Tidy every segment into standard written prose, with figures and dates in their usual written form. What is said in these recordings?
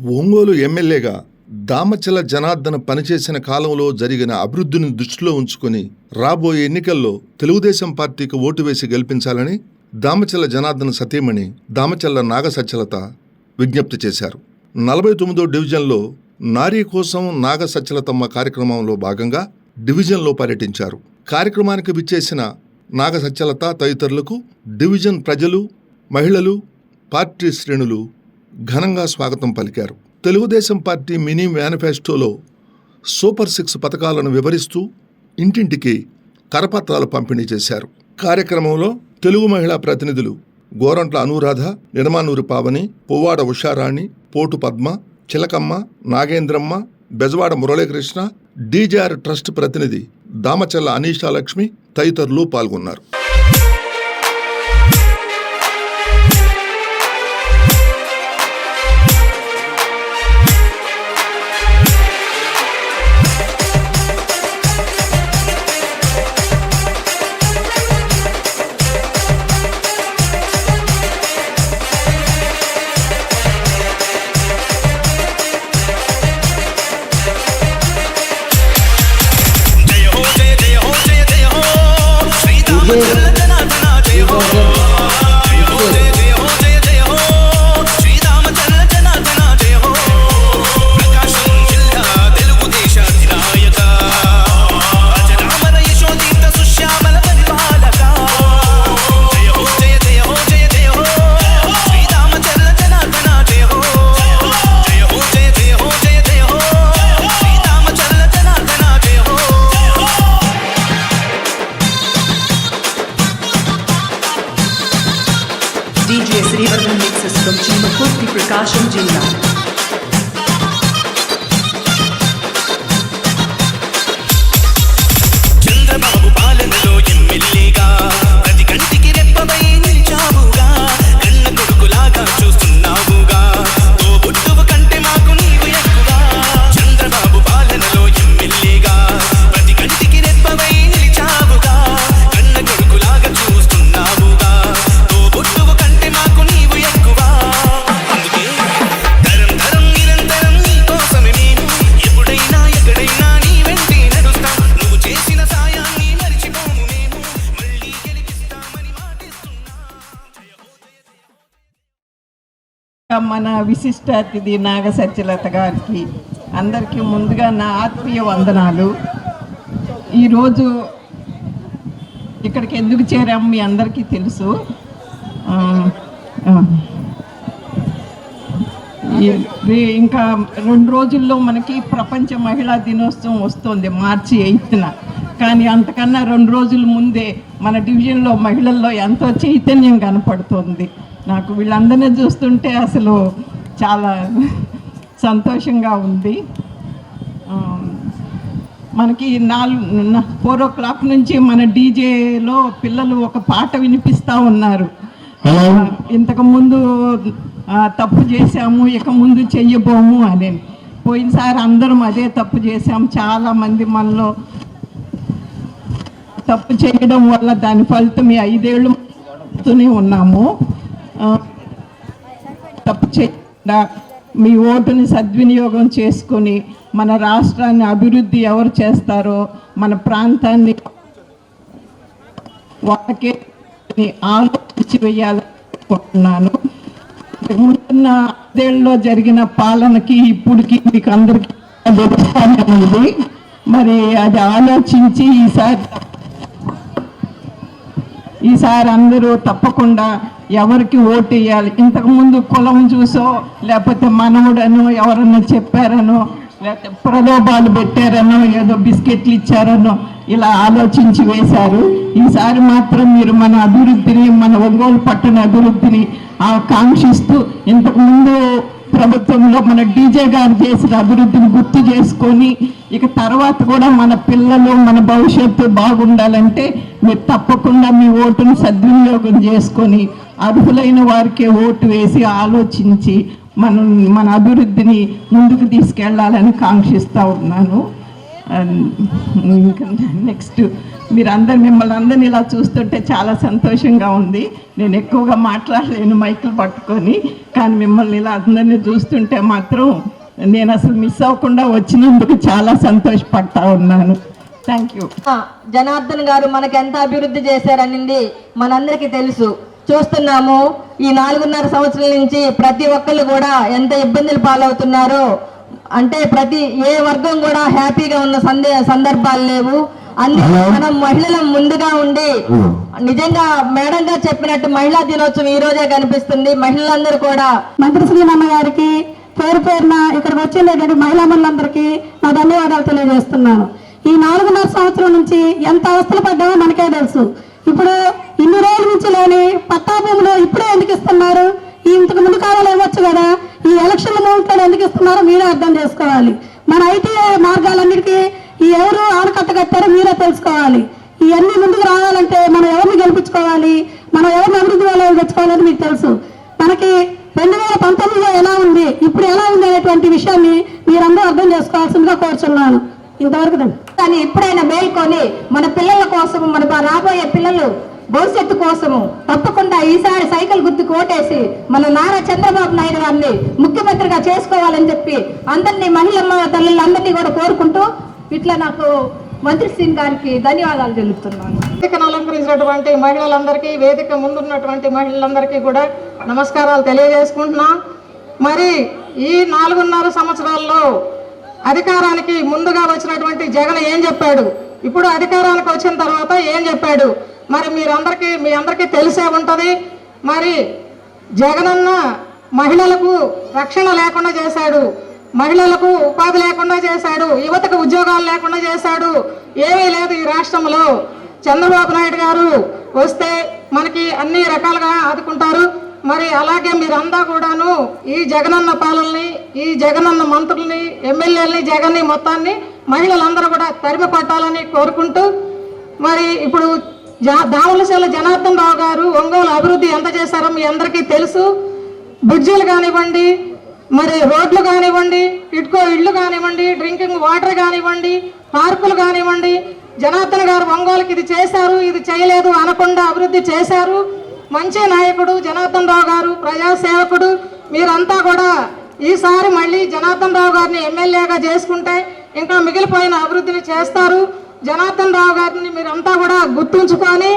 ఒంగోలు ఎమ్మెల్యేగా దామచల జనార్దన పనిచేసిన కాలంలో జరిగిన అభివృద్ధిని దృష్టిలో ఉంచుకొని రాబోయే ఎన్నికల్లో తెలుగుదేశం పార్టీకి ఓటు వేసి గెలిపించాలని దామచల జనార్దన సతీమణి దామచల్ల నాగసచ్చలత విజ్ఞప్తి చేశారు. 49వ డివిజన్లో నారీ కోసం నాగసచ్చలతమ్మ కార్యక్రమంలో భాగంగా డివిజన్లో పర్యటించారు. కార్యక్రమానికి విచ్చేసిన నాగసచ్చలత తదితరులకు డివిజన్ ప్రజలు, మహిళలు, పార్టీ శ్రేణులు ఘనంగా స్వాగతం పలికారు. తెలుగుదేశం పార్టీ మినీ మేనిఫెస్టోలో సూపర్ 6 పథకాలను వివరిస్తూ ఇంటింటికి కరపత్రాలు పంపిణీ చేశారు. కార్యక్రమంలో తెలుగు మహిళా ప్రతినిధులు గోరంట్ల అనురాధ, నిడమానూరి పావని, పువ్వాడ ఉషారాణి, పోటు పద్మ, చిలకమ్మ, నాగేంద్రమ్మ, బెజవాడ మురళీకృష్ణ, డీజేఆర్ ట్రస్ట్ ప్రతినిధి దామచల్ల అనీషాలక్ష్మి తదితరులు పాల్గొన్నారు. DJ Srivarman mixes from Chimapurti, Prakasham Jilla. Chandrababu పాలనలో ఎమ్మెల్యేగా ప్రతి కంటికి రెప్పవై నిలిచావుగా, కన్న కొడుకులాగా చూస్తున్నావుగా, తోబుట్టువు కంటే మాకు నీవు ఎక్కువ. చంద్రబాబు పాలనలో ఎమ్మెల్యేగా ప్రతి కంటికి రెప్పవై నిలిచావుగా, కన్న కొడుకులాగా చూస్తున్నావుగా, తోబుట్టువు కంటే మాకు నీవు ఎక్కువ. అందుకే తరం తరం నిరంతరం నీ కోసమే నేను ఎప్పుడైనా ఎక్కడైనా నీ వెంటే నడుస్తాం. నువ్వు చేసిన సాయాన్ని మరిచిపోము మేము, మళ్ళీ గెలిపిస్తామని మాటిస్తున్నా. మన విశిష్ట అతిథి నాగసచ్చలత గారికి అందరికీ ముందుగా నా ఆత్మీయ వందనాలు. ఈరోజు ఇక్కడికి ఎందుకు చేరాము మీ అందరికీ తెలుసు. ఇంకా 2 రోజుల్లో మనకి ప్రపంచ మహిళా దినోత్సవం వస్తుంది, మార్చి 8న. కానీ అంతకన్నా 2 రోజుల ముందే మన డివిజన్లో మహిళల్లో ఎంతో చైతన్యం కనపడుతుంది. నాకు వీళ్ళందరినీ చూస్తుంటే అసలు చాలా సంతోషంగా ఉంది. మనకి 4 o'clock నుంచి మన డీజేలో పిల్లలు ఒక పాట వినిపిస్తూ ఉన్నారు. ఇంతకుముందు తప్పు చేశాము, ఇక ముందు చెయ్యబోము అని. పోయినసారి అందరం అదే తప్పు చేశాము. చాలామంది మనలో తప్పు చేయడం వల్ల దాని ఫలితం 5 ఏళ్ళు ఉన్నాము. తప్పు చేయకుండా మీ ఓటుని సద్వినియోగం చేసుకొని మన రాష్ట్రాన్ని అభివృద్ధి ఎవరు చేస్తారో, మన ప్రాంతాన్ని వాళ్ళకే ఆలోచించి వేయాలనుకుంటున్నాను. ముందున్న 5 ఏళ్ళలో జరిగిన పాలనకి ఇప్పటికి మీకు అందరికీ ఉంది. మరి అది ఆలోచించి ఈసారి అందరూ తప్పకుండా ఎవరికి ఓటు వేయాలి. ఇంతకుముందు కులం చూసో లేకపోతే మనవుడనో ఎవరన్నా చెప్పారనో లేకపోతే ప్రలోభాలు పెట్టారనో ఏదో బిస్కెట్లు ఇచ్చారనో ఇలా ఆలోచించి వేశారు. ఈసారి మాత్రం మీరు మన అభివృద్ధిని, మన ఒంగోలు పట్టణ అభివృద్ధిని ఆకాంక్షిస్తూ ఇంతకుముందు ప్రభుత్వంలో మన డీజే గారు చేసిన అభివృద్ధిని గుర్తు చేసుకొని ఇక తర్వాత కూడా మన పిల్లలు, మన భవిష్యత్తు బాగుండాలంటే మీరు తప్పకుండా మీ ఓటును సద్వినియోగం చేసుకొని అర్హులైన వారికే ఓటు వేసి ఆలోచించి మన అభివృద్ధిని ముందుకు తీసుకెళ్లాలని కాంక్షిస్తూ ఉన్నాను. ఇంకా నెక్స్ట్ మిమ్మల్ని అందరినీ ఇలా చూస్తుంటే చాలా సంతోషంగా ఉంది. నేను ఎక్కువగా మాట్లాడలేను మైకులు పట్టుకొని, కానీ మిమ్మల్ని ఇలా అందరినీ చూస్తుంటే మాత్రం నేను అసలు మిస్ అవ్వకుండా వచ్చినందుకు చాలా సంతోషపడతా ఉన్నాను. Thank you. జనార్దన్ గారు మనకు ఎంత అభివృద్ధి చేశారనింది మనందరికీ తెలుసు, చూస్తున్నాము. ఈ 4.5 సంవత్సరాల నుంచి ప్రతి ఒక్కళ్ళు కూడా ఎంత ఇబ్బందులు పాలవుతున్నారో, అంటే ఏ వర్గం కూడా హ్యాపీగా ఉన్న సందర్భాలు లేవు. అన్ని మనం మహిళలు ముందుగా ఉండి, నిజంగా మేడం గారు చెప్పినట్టు మహిళా దినోత్సవం ఈ రోజే కనిపిస్తుంది. మహిళలందరూ కూడా మంత్రి శ్రీనమ్మ గారికి పేరు పేరున ఇక్కడికి వచ్చిండేటువంటి మహిళా మనులందరికీ నా ధన్యవాదాలు తెలియజేస్తున్నాను. ఈ 4.5 సంవత్సరం నుంచి ఎంత అవస్థలు పడ్డామో మనకే తెలుసు. ఇప్పుడు ఇన్ని రోజుల నుంచి లేని పట్టా భూములు ఇప్పుడే ఎందుకు ఇస్తున్నారు? ఇంతకు ముందు కాలంలో ఇవ్వచ్చు కదా. ఈ ఎలక్షన్ల మూమెంట్లో ఎందుకు ఇస్తున్నారో మీరే అర్థం చేసుకోవాలి. మన ఐటీ మార్గాలన్నిటికీ ఎవరు ఆనకట్ట కట్టారో మీరే తెలుసుకోవాలి. ఇవన్నీ ముందుకు రావాలంటే మనం ఎవరిని గెలిపించుకోవాలి, మనం ఎవరిని అభివృద్ధి వాళ్ళు తెచ్చుకోవాలని మీకు తెలుసు. మనకి 2019లో ఎలా ఉంది, ఇప్పుడు ఎలా ఉంది అనేటువంటి విషయాన్ని మీరందరూ అర్థం చేసుకోవాల్సిందిగా కోరుచున్నాను. ఇంతవరకు కానీ ఇప్పుడైనా మేల్కొని మన పిల్లల కోసము, మన రాబోయే పిల్లలు భవిష్యత్తు కోసము తప్పకుండా ఈసారి సైకిల్ గుర్తుకు ఓటేసి మన నారా చంద్రబాబు నాయుడు గారిని ముఖ్యమంత్రిగా చేసుకోవాలని చెప్పి అందరినీ మహిళమ్మ తల్లులందరినీ కూడా కోరుకుంటూ ఇట్లా నాకు మంత్రి సింగ్ గారికి ధన్యవాదాలు తెలుపుతున్నాను. వేదికను అలంకరించినటువంటి మహిళలందరికీ, వేదిక ముందున్నటువంటి మహిళలందరికీ కూడా నమస్కారాలు తెలియజేసుకుంటున్నాం. మరి ఈ 4.5 సంవత్సరాల్లో అధికారానికి ముందుగా వచ్చినటువంటి జగన్ ఏం చెప్పాడు, ఇప్పుడు అధికారానికి వచ్చిన తర్వాత ఏం చెప్పాడు, మరి మీ అందరికీ తెలిసే ఉంటుంది. మరి జగనన్న మహిళలకు రక్షణ లేకుండా చేశాడు, మహిళలకు ఉపాధి లేకుండా చేశాడు, యువతకు ఉద్యోగాలు లేకుండా చేశాడు. ఏమీ లేదు ఈ రాష్ట్రంలో. చంద్రబాబు నాయుడు గారు వస్తే మనకి అన్ని రకాలుగా ఆదుకుంటారు. మరి అలాగే మీరంతా కూడాను ఈ జగనన్న పాలనని, ఈ జగనన్న మంత్రుల్ని, ఎమ్మెల్యేలని, జగన్ని మొత్తాన్ని మహిళలందరూ కూడా తరిమి కొట్టాలని కోరుకుంటూ, మరి ఇప్పుడు దామలశెల్ల జనార్దన్ రావు గారు ఒంగోలు అభివృద్ధి ఎంత చేశారో మీ అందరికీ తెలుసు. బ్రిడ్జిలు కానివ్వండి, మరి రోడ్లు కానివ్వండి, ఇటుకో ఇళ్ళు కానివ్వండి, డ్రింకింగ్ వాటర్ కానివ్వండి, పార్కులు కానివ్వండి, జనార్దన్ గారు ఒంగోలుకి ఇది చేశారు, ఇది చేయలేదు అనకుండా అభివృద్ధి చేశారు. మంచి నాయకుడు జనార్దన్ రావు గారు, ప్రజాసేవకుడు. మీరంతా కూడా ఈసారి మళ్ళీ జనార్దన్ రావు గారిని ఎమ్మెల్యేగా చేసుకుంటే ఇంకా మిగిలిపోయిన అభివృద్ధిని చేస్తారు. జనార్దన్ రావు గారిని మీరంతా కూడా గుర్తుంచుకొని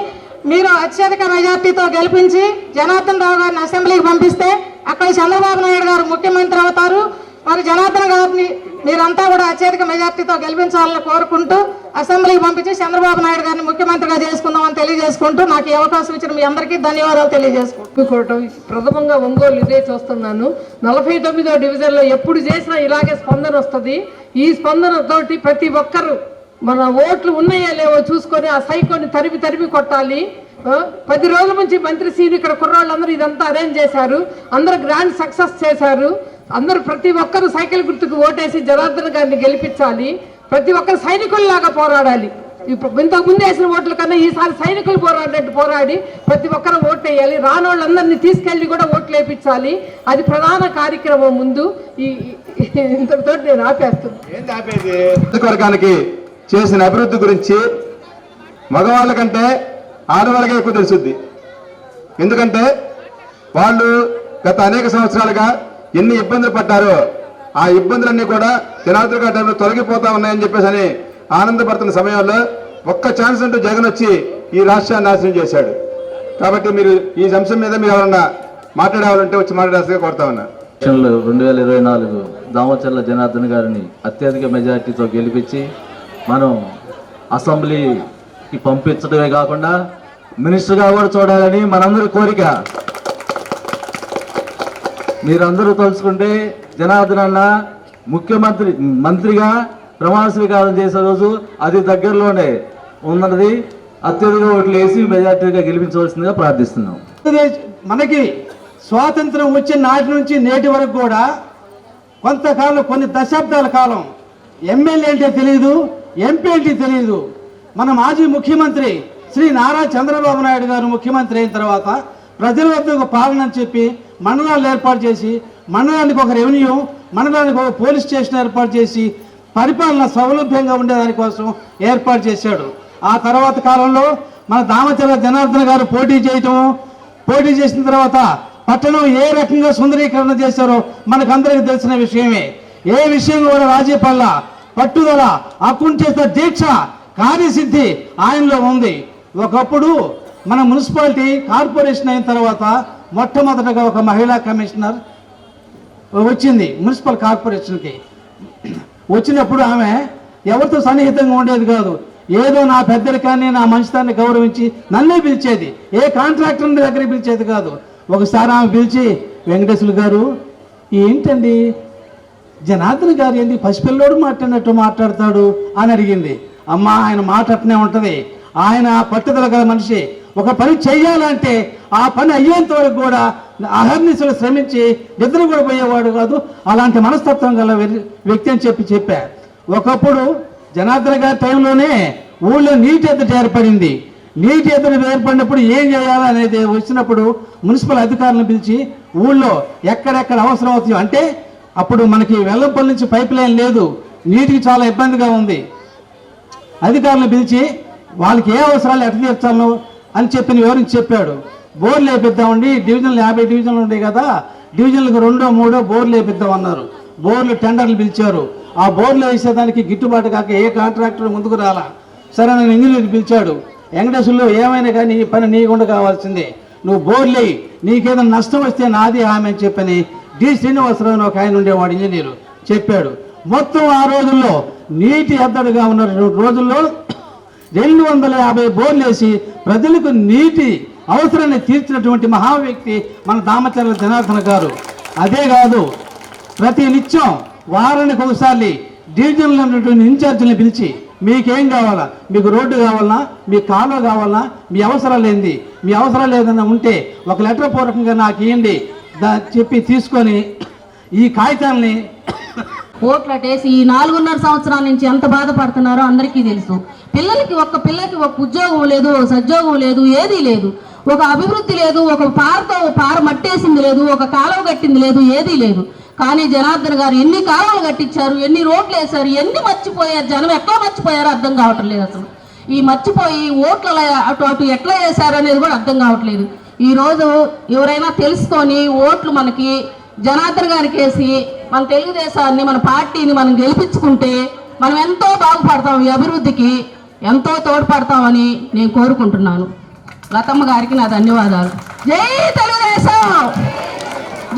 మీరు అత్యధిక మెజార్టీతో గెలిపించి జనార్దన్ రావు గారిని అసెంబ్లీకి పంపిస్తే అక్కడ చంద్రబాబు నాయుడు గారు ముఖ్యమంత్రి అవుతారు. మరి జనార్దన్ గారిని మీరంతా కూడా అత్యధిక మెజార్టీతో గెలిపించాలని కోరుకుంటూ అసెంబ్లీకి పంపించి చంద్రబాబు నాయుడు గారిని ముఖ్యమంత్రిగా చేసుకుందామని తెలియజేసుకుంటూ నాకు ఈ అవకాశం ఇచ్చిన మీ అందరికీ ధన్యవాదాలు తెలియజేసుకుంటూ ప్రథమంగా ఒంగోలు ఇదే చూస్తున్నాను. 49వ డివిజన్లో ఎప్పుడు చేసినా ఇలాగే స్పందన వస్తుంది. ఈ స్పందనతోటి ప్రతి ఒక్కరు మన ఓట్లు ఉన్నాయో లేవో చూసుకొని ఆ సైకోని తరిమి కొట్టాలి. 10 రోజుల నుంచి మంత్రి సీని ఇక్కడ కుర్రాళ్ళందరూ ఇదంతా అరేంజ్ చేశారు. అందరూ గ్రాండ్ సక్సెస్ చేశారు. అందరూ ప్రతి ఒక్కరు సైకిల్ గుర్తుకు ఓటేసి జనార్దన్ గారిని గెలిపించాలి. ప్రతి ఒక్కరు సైనికుల్లాగా పోరాడాలి. ఇంతకు ముందు వేసిన ఓట్ల కన్నా ఈసారి సైనికులు పోరాడినట్టు పోరాడి ప్రతి ఒక్కరు ఓట్లు వేయాలి. రానోళ్ళందరినీ తీసుకెళ్లి కూడా ఓట్లు వేయించాలి. అది ప్రధాన కార్యక్రమం. ముందు ఇంతటితో నేను ఆపేది చేసిన అభివృద్ధి గురించి మగవాళ్ళ కంటే ఆడవాళ్ళకే ఎక్కువ తెలుసుద్ది. ఎందుకంటే వాళ్ళు గత అనేక సంవత్సరాలుగా ఎన్ని ఇబ్బందులు పడ్డారో ఆ ఇబ్బందులన్నీ కూడా జనార్దన్ గారి తొలగిపోతా ఉన్నాయని చెప్పేసి అని ఆనందపడుతున్న సమయంలో ఒక్క ఛాన్స్ అంటూ జగన్ వచ్చి ఈ రాష్ట్రాన్ని నాశనం చేశాడు. కాబట్టి మీరు ఈ అంశం మీద మీరు ఎవరన్నా మాట్లాడేవాలంటే వచ్చి మాట్లాడాల్సిగా కోరుతా ఉన్నా. 2024 దామచర్ల జనార్దన్ గారిని అత్యధిక మెజార్టీతో గెలిపించి మనం అసెంబ్లీకి పంపించడమే కాకుండా మినిస్టర్గా కూడా చూడాలని మనందరి కోరిక. మీరందరూ తలుచుకుంటే జనార్దన్ అన్న మంత్రిగా ప్రమాణ స్వీకారం చేసే రోజు అది దగ్గరలోనే ఉన్నది. అత్యధిక ఓట్లు వేసి మెజార్టీగా గెలిపించవలసిందిగా ప్రార్థిస్తున్నాం. మనకి స్వాతంత్రం వచ్చిన నాటి నుంచి నేటి వరకు కూడా కొంతకాలం, కొన్ని దశాబ్దాల కాలం ఎమ్మెల్యే అంటే తెలియదు, ఎంపీ అంటే తెలియదు. మన మాజీ ముఖ్యమంత్రి శ్రీ నారా చంద్రబాబు నాయుడు గారు ముఖ్యమంత్రి అయిన తర్వాత ప్రజల వద్ద ఒక పాలన అని చెప్పి మండలాలు ఏర్పాటు చేసి, మండలానికి ఒక రెవెన్యూ, మండలానికి ఒక పోలీస్ స్టేషన్ ఏర్పాటు చేసి పరిపాలన సౌలభ్యంగా ఉండేదానికోసం ఏర్పాటు చేశాడు. ఆ తర్వాత కాలంలో మన దామచల జనార్దన్ గారు పోటీ చేసిన తర్వాత పట్టణం ఏ రకంగా సుందరీకరణ చేశారో మనకందరికీ తెలిసిన విషయమే. ఏ విషయం కూడా రాజీ పడల, పట్టుదల, అకుంఠిత దీక్ష, కార్యసిద్ధి ఆయనలో ఉంది. ఒకప్పుడు మన మున్సిపాలిటీ కార్పొరేషన్ అయిన తర్వాత మొట్టమొదటగా ఒక మహిళా కమిషనర్ వచ్చింది మున్సిపల్ కార్పొరేషన్కి. వచ్చినప్పుడు ఆమె ఎవరితో సన్నిహితంగా ఉండేది కాదు. ఏదో నా పెద్దరికాన్ని, నా మంచితాన్ని గౌరవించి నన్నే పిలిచేది, ఏ కాంట్రాక్టర్ దగ్గరికి పిలిచేది కాదు. ఒకసారి ఆమె పిలిచి, వెంకటేశ్వర గారు ఏంటండి జనార్దన్ గారు ఏంటి పసిపిల్లోడు మాట్లాడినట్టు మాట్లాడతాడు అని అడిగింది. అమ్మ, ఆయన మాట అట్నే ఉంటుంది. ఆయన పట్టుదల గల మనిషి. ఒక పని చెయ్యాలంటే ఆ పని అయ్యేంత వరకు కూడా అహర్నిశలు శ్రమించి నిద్ర కూడా పోయేవాడు కాదు. అలాంటి మనస్తత్వం గల వ్యక్తి అని చెప్పా. ఒకప్పుడు జనార్దన్ గారి టైంలోనే ఊళ్ళో నీటి ఎద్దడి ఏర్పడింది. నీటి ఎద్దడి ఏర్పడినప్పుడు ఏం చేయాలనేది వచ్చినప్పుడు మున్సిపల్ అధికారులను పిలిచి ఊళ్ళో ఎక్కడెక్కడ అవసరం అవుతాయో, అంటే అప్పుడు మనకి వెల్లంపల్లి నుంచి పైప్ లైన్ లేదు, నీటికి చాలా ఇబ్బందిగా ఉంది. అధికారులను పిలిచి వాళ్ళకి ఏ అవసరాలు ఎట్లా తీర్చాలను అని చెప్పి వివరించి చెప్పాడు. బోర్లు వేపిద్దామండి, డివిజన్లు 50 డివిజన్లు ఉన్నాయి కదా, డివిజన్లకు 2, 3 బోర్లు వేపిద్దాం అన్నారు. బోర్లు టెండర్లు పిలిచారు. ఆ బోర్లు వేసేదానికి గిట్టుబాటు కాక ఏ కాంట్రాక్టర్ ముందుకు రాలా. సరే, నేను ఇంజనీర్ పిలిచాడు. వెంకటేశ్వర్లో ఏమైనా కానీ ఈ పని నీకుండా కావాల్సిందే, నువ్వు బోర్లు వేయి, నీకేదైనా నష్టం వస్తే నాది ఆమె అని చెప్పని డి శ్రీనివాసరావు ఒక ఆయన ఉండేవాడు ఇంజనీరు చెప్పాడు. మొత్తం ఆ రోజుల్లో నీటి ఎద్దడిగా ఉన్న రోజుల్లో 250 బోర్లు వేసి ప్రజలకు నీటి అవసరాన్ని తీర్చినటువంటి మహా వ్యక్తి మన దామచర్ల జనార్దన్ గారు. అదే కాదు, ప్రతి నిత్యం వారానికి ఒకసారి డివిజన్లో ఉన్నటువంటి ఇన్ఛార్జీలను పిలిచి మీకేం కావాలా, మీకు రోడ్డు కావాలన్నా, మీకు కాలువ కావాలన్నా, మీ అవసరాలు ఏంది, మీ అవసరాలు ఏదైనా ఉంటే ఒక లెటర్ పూర్వకంగా నాకు ఇవ్వండి చెప్పి తీసుకొని ఈ కాగితాలని ఓట్లటేసి ఈ 4.5 సంవత్సరాల నుంచి ఎంత బాధపడుతున్నారో అందరికీ తెలుసు. పిల్లలకి ఒక ఉద్యోగం లేదు, సద్యోగం లేదు, ఏదీ లేదు. ఒక అభివృద్ధి లేదు, ఒక పార మట్టేసింది లేదు, ఒక కాలువ కట్టింది లేదు, ఏదీ లేదు. కానీ జనార్దన్ గారు ఎన్ని కాలువలు కట్టించారు, ఎన్ని రోడ్లు వేశారు, ఎన్ని మర్చిపోయారు. జనం ఎట్లా మర్చిపోయారో అర్థం కావట్లేదు. అసలు ఈ మర్చిపోయి ఓట్లు అటు ఎట్లా వేశారు అనేది కూడా అర్థం కావట్లేదు. ఈరోజు ఎవరైనా తెలుసుకొని ఓట్లు మనకి జనార్దన్ గారికి వేసి మన తెలుగుదేశాన్ని, మన పార్టీని మనం గెలిపించుకుంటే మనం ఎంతో బాగుపడతాం, ఈ అభివృద్ధికి ఎంతో తోడ్పడతామని నేను కోరుకుంటున్నాను. లతమ్మ గారికి నా ధన్యవాదాలు. జై తెలుగుదేశం,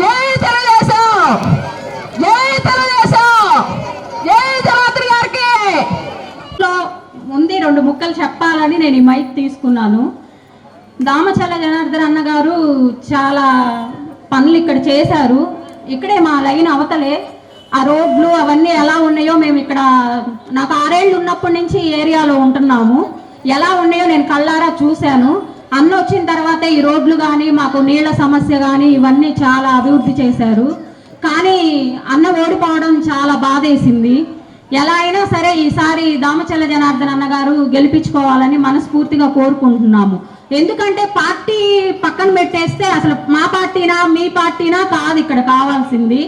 జై తెలుగుదేశం, జై తెలుగుదేశం, జై జనార్దన్ గారికి. ముందు 2 ముక్కలు చెప్పాలని నేను ఈ మైక్ తీసుకున్నాను. దామచల జనార్దన్ అన్న గారు చాలా పనులు ఇక్కడ చేశారు. ఇక్కడే మా లైన్ అవతలే ఆ రోడ్లు అవన్నీ ఎలా ఉన్నాయో మేము ఇక్కడ, నాకు 6 ఏళ్ళు ఉన్నప్పటి నుంచి ఈ ఏరియాలో ఉంటున్నాము. ఎలా ఉన్నాయో నేను కళ్ళారా చూశాను. అన్న వచ్చిన తర్వాతే ఈ రోడ్లు కానీ, మాకు నీళ్ల సమస్య కానీ ఇవన్నీ చాలా అభివృద్ధి చేశారు. కానీ అన్న ఓడిపోవడం చాలా బాధేసింది. ఎలా అయినా సరే ఈసారి దామచల జనార్దన్ అన్న గారు గెలిపించుకోవాలని మనస్ఫూర్తిగా కోరుకుంటున్నాము. ఎందుకంటే పార్టీ పక్కన పెట్టేస్తే అసలు మా పార్టీనా మీ పార్టీనా కాదు ఇక్కడ కావాల్సింది.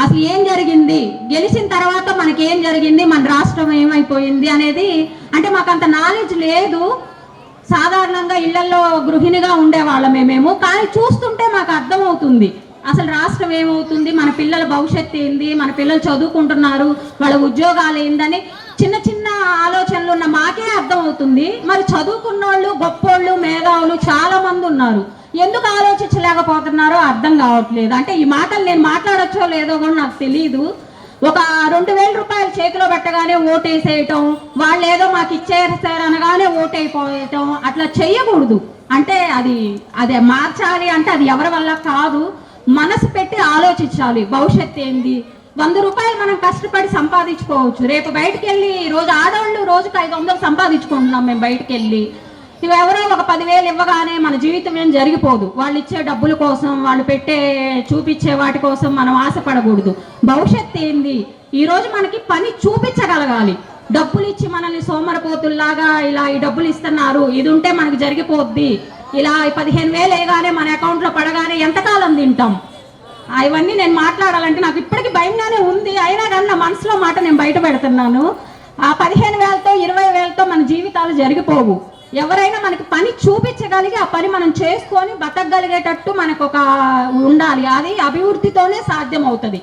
అసలు ఏం జరిగింది, గెలిచిన తర్వాత మనకి ఏం జరిగింది, మన రాష్ట్రం ఏమైపోయింది అనేది అంటే మాకు అంత నాలెడ్జ్ లేదు. సాధారణంగా ఇళ్లలో గృహిణిగా ఉండేవాళ్ళమే మేము. కానీ చూస్తుంటే మాకు అర్థమవుతుంది అసలు రాష్ట్రం ఏమవుతుంది, మన పిల్లల భవిష్యత్తు ఏంది, మన పిల్లలు చదువుకుంటున్నారు, వాళ్ళ ఉద్యోగాలు ఏందని చిన్న చిన్న ఆలోచనలు ఉన్న మాకే అర్థమవుతుంది. మరి చదువుకున్న వాళ్ళు, గొప్పోళ్ళు, మేధావులు చాలా మంది ఉన్నారు. ఎందుకు ఆలోచించలేకపోతున్నారో అర్థం కావట్లేదు. అంటే ఈ మాటలు నేను మాట్లాడచ్చో లేదో కూడా నాకు తెలియదు. ఒక 2,000 రూపాయలు చేతిలో పెట్టగానే ఓటేసేయటం, వాళ్ళు ఏదో మాకు ఇచ్చేసారు అనగానే ఓటైపోయటం, అట్లా చెయ్యకూడదు. అంటే అది మార్చాలి అంటే అది ఎవరి వల్ల కాదు. మనసు పెట్టి ఆలోచించాలి. భవిష్యత్తు ఏంది, 100 రూపాయలు మనం కష్టపడి సంపాదించుకోవచ్చు. రేపు బయటకు వెళ్ళి రోజు ఆడవాళ్ళు రోజుకి 500 సంపాదించుకుంటున్నాం మేము బయటకు వెళ్ళి. ఎవరో ఒక 10,000 ఇవ్వగానే మన జీవితం ఏం జరిగిపోదు. వాళ్ళు ఇచ్చే డబ్బుల కోసం, వాళ్ళు చూపించే వాటి కోసం మనం ఆశపడకూడదు. భవిష్యత్తు ఏంది, ఈరోజు మనకి పని చూపించగలగాలి. డబ్బులు ఇచ్చి మనల్ని సోమరపోతుల్లాగా ఇలా ఈ డబ్బులు ఇస్తున్నారు, ఇది ఉంటే మనకి జరిగిపోద్ది, ఇలా 15,000 వేయగానే మన అకౌంట్లో పడగానే ఎంతకాలం తింటాం. అవన్నీ నేను మాట్లాడాలంటే నాకు ఇప్పటికీ భయంగానే ఉంది. అయినా కానీ నా మనసులో మాట నేను బయట పెడుతున్నాను. ఆ 15,000తో 20,000తో మన జీవితాలు జరిగిపోవు. ఎవరైనా మనకి పని చూపించగలిగి ఆ పని మనం చేసుకొని బతకగలిగేటట్టు మనకు ఒక ఉండాలి. అది అభివృద్ధితోనే సాధ్యం అవుతుంది.